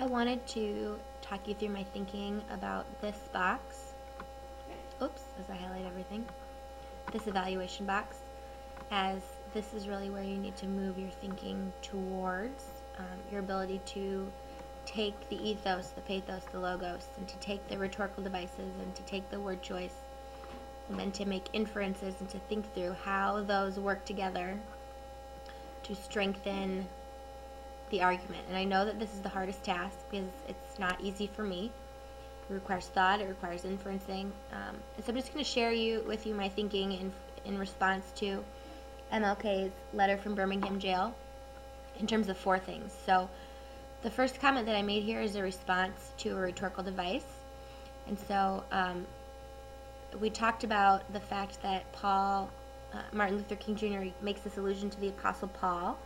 I wanted to talk you through my thinking about this box. Oops, as I highlight everything. This evaluation box, as this is really where you need to move your thinking towards your ability to take the ethos, the pathos, the logos, and to take the rhetorical devices and to take the word choice and then to make inferences and to think through how those work together to strengthen the argument. And I know that this is the hardest task because it's not easy for me. It requires thought, it requires inferencing. And so I'm just going to share with you my thinking in response to MLK's letter from Birmingham jail in terms of 4 things. So the first comment that I made here is a response to a rhetorical device. And so we talked about the fact that Martin Luther King Jr. makes this allusion to the Apostle Paul,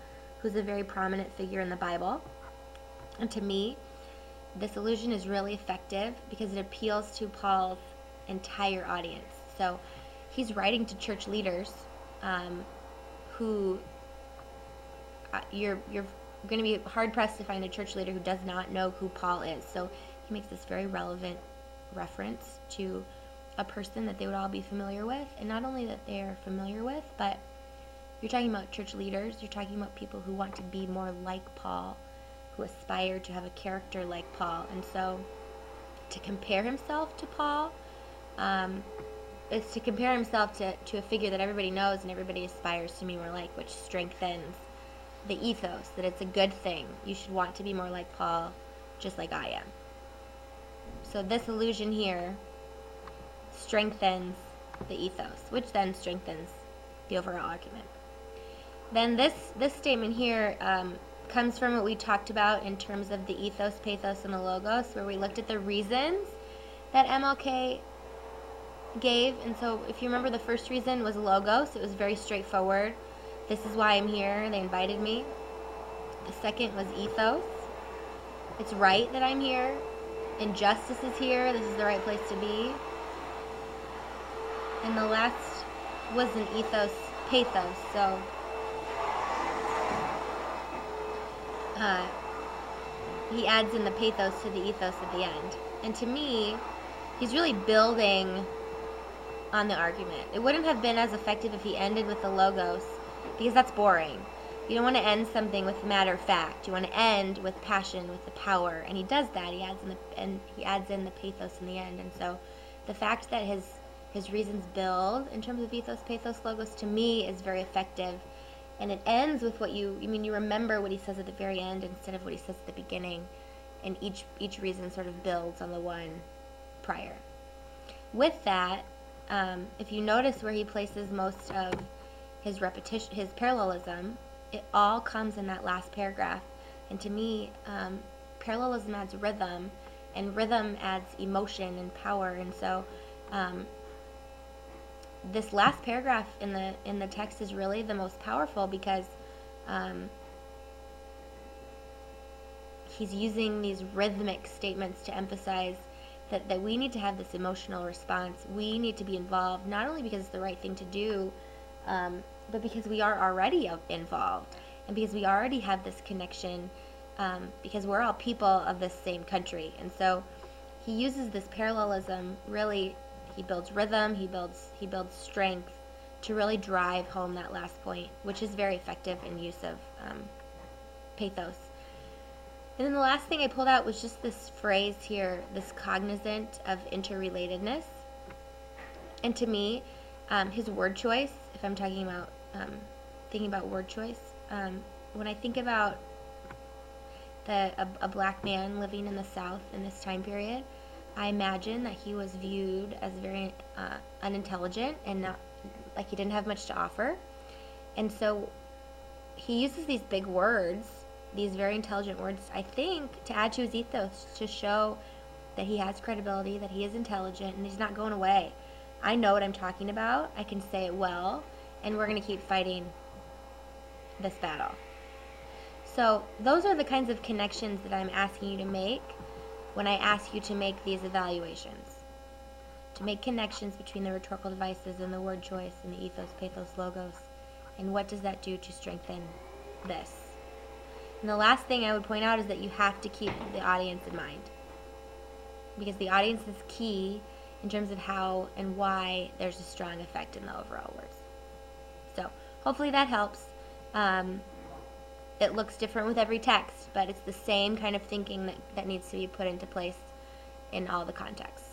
who's a very prominent figure in the Bible. And to me, this allusion is really effective because it appeals to Paul's entire audience. So he's writing to church leaders who you're going to be hard-pressed to find a church leader who does not know who Paul is. So he makes this very relevant reference to a person that they would all be familiar with, and not only that they're familiar with, but you're talking about church leaders, you're talking about people who want to be more like Paul, who aspire to have a character like Paul. And so to compare himself to Paul is to compare himself to a figure that everybody knows and everybody aspires to be more like, which strengthens the ethos, that it's a good thing. You should want to be more like Paul, just like I am. So this allusion here strengthens the ethos, which then strengthens the overall argument. Then this statement here comes from what we talked about in terms of the ethos, pathos, and the logos, where we looked at the reasons that MLK gave. And so if you remember, the first reason was logos. It was very straightforward. This is why I'm here. They invited me. The second was ethos. It's right that I'm here. Injustice is here. This is the right place to be. And the last was an ethos, pathos. So he adds in the pathos to the ethos at the end. And to me, he's really building on the argument. It wouldn't have been as effective if he ended with the logos, because that's boring. You don't want to end something with matter of fact. You want to end with passion, with the power. And he does that. He adds in the pathos in the end. And so the fact that his reasons build in terms of ethos, pathos, logos, to me is very effective. And it ends with what you remember what he says at the very end instead of what he says at the beginning. And each reason sort of builds on the one prior. With that, if you notice where he places most of his repetition, his parallelism, it all comes in that last paragraph. And to me, parallelism adds rhythm, and rhythm adds emotion and power. And so this last paragraph in the text is really the most powerful because he's using these rhythmic statements to emphasize that we need to have this emotional response. We need to be involved, not only because it's the right thing to do, but because we are already involved, and because we already have this connection, because we're all people of this same country. And so he uses this parallelism. Really, he builds rhythm, he builds strength to really drive home that last point, which is very effective in use of pathos. And then the last thing I pulled out was just this phrase here, this cognizant of interrelatedness. And to me, his word choice, if I'm talking about thinking about word choice, when I think about a black man living in the South in this time period, I imagine that he was viewed as very unintelligent and not like he didn't have much to offer. And so he uses these big words, these very intelligent words, I think, to add to his ethos, to show that he has credibility, that he is intelligent, and he's not going away. I know what I'm talking about. I can say it well, and we're going to keep fighting this battle. So those are the kinds of connections that I'm asking you to make when I ask you to make these evaluations. To make connections between the rhetorical devices and the word choice and the ethos, pathos, logos. And what does that do to strengthen this? And the last thing I would point out is that you have to keep the audience in mind, because the audience is key in terms of how and why there's a strong effect in the overall words. So hopefully that helps. It looks different with every text, but it's the same kind of thinking that needs to be put into place in all the contexts.